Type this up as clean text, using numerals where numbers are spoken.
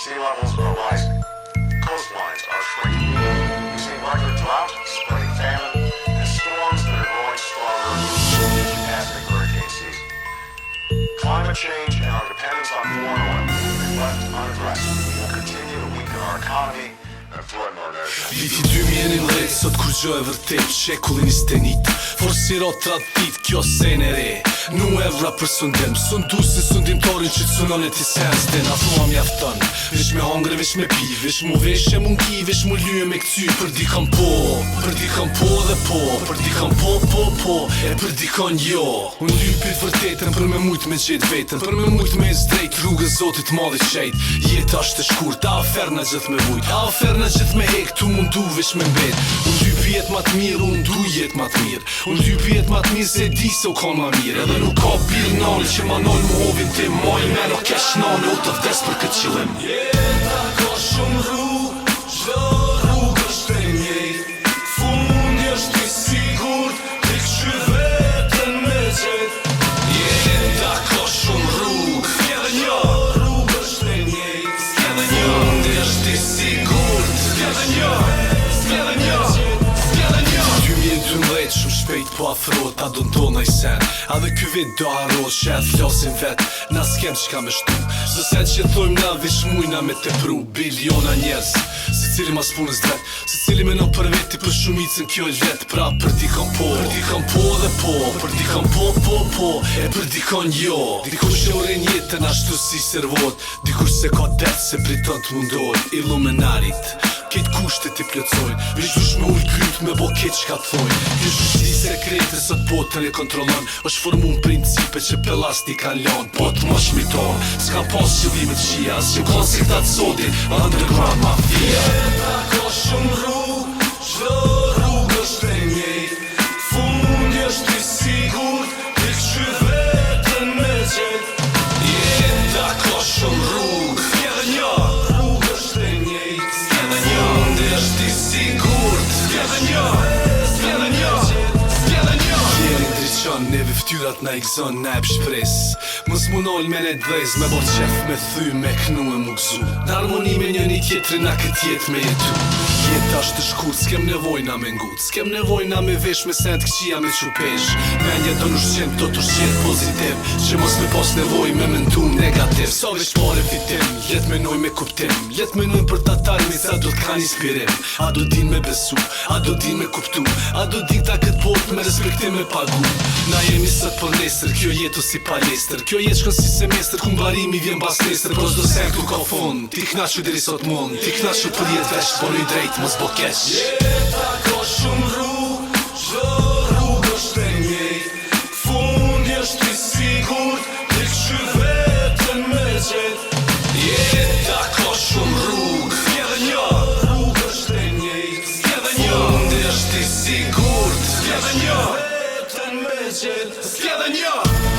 Sea levels are rising. Coastlines are shrinking. We've seen record drought, spreading famine, and storms that are growing stronger past the hurricane season. Climate change and our dependence on foreign oil, if left unaddressed, will continue to weaken our economy and threaten our nation. Viti 2011 sot kur gjë e vërtet shekullin 21 Forsiro tradit kjo sene re Nu evra për sundim Sundu si sundimtorin që të sunon e ti sens Dhe na thua mjafton Vish me hangre, vish me pi Vish mu veshe mungi, vish mu lyë me këty Për dikon po dhe po Për dikon po E për dikon jo Unë lypit vërtetën për me mujt me gjet vetën Për me mujt me zdrejt rrugën zotit madhit qejt Jeta është e shkurt, a ofer në gjithë me vujt A ofer në gjithë me hek, tu mundu vish me mbet Unë lypi jet ma të mirë, unë du jet ma të mirë Unë lypi jet ma të mirë se di se u kon ma mirë Edhe nuk ka bil nalë që ma nalë mu hovin tim Ma i me nuk kesh nalë, u të vdes për këtë qëllim Jeta ka shumë rrugë, çdo rrugë është e njëjtë Fundi është i sigurt, ti këqy vetën me gjet Jeta ka shumë rrugë, edhe një rrugë është e njëjtë Fundi është i sigurt, edhe një 2012 shumë shpejt po afrohet ta do ndona i sen A dhe ky vit do harrohet që e thlosin vet Na s'kem qka me shtu Zë sen që thojmë na vish mujna me te pru Biliona njerës Se cili mas punës dret Se cili me në për veti për shumicën kjo e vet Pra për dikon po dhe po Për dikon po E për dikon jo Dikush e uren jetën ashtu si servohet Dikush se ka det se priton të mundohet Illuminarit Ketë kushtet i plëcojnë Vish dush me ullë kryt me bo ketë qka të thojnë Kjo shushti sekrete sot botën e kontrolon është formu në principe që pelasti kan lanë Botë më shmiton S'ka pas qëllimet qia S'qe konsiktat sotit Underground mafia Jeta ka shumë rrugë Çdo rrugë është e njëjtë Fundi është i sigurt Ti këqy vetën me gjet Jeta ka shumë rrugë Edhe një rrugë është e njëjtë Fundi është i sigurt Edhe një Tjeri ndryqon, neve ftyrat na i gzon, na e pshpres Mës munol me ne dvez, me bo qef me thy, me knu e mu gzu Në harmoni me njëni tjetri na këtë jet me jetu Jeta është të shkurt, s'kem nevoj na me ngut S'kem nevoj na me vesh me sent këqia me qupesh Menja do n'ushqen, do t'ushqen pozitiv Që mos me pas nevoj me mendu negativ Sa vesh pare fitim, let menoj me kuptim Let menoj për ta tarmi sa do t'kan inspirim A do din me besu, a do din me kuptu A do din ta këtë bot me respektim me pagu Na jemi sët për nesër, kjo jetu si palestër Kjo jetë shkën si semestër, ku mbarimi vjen bas nesër Po s'do sen këtu ka fund, ti knaqu diri sot mund Ti knaqu për jetë vesh, po një drejt, mos bo kesh Jeta ka shumë rrugë, çdo rrugë është e njëjtë Fundi është i sigurt, ti këqy vetën me gjet Jeta ka shumë rrugë, edhe një rrugë është e njëjtë Fundi është i sigurt, edhe një S'kjede një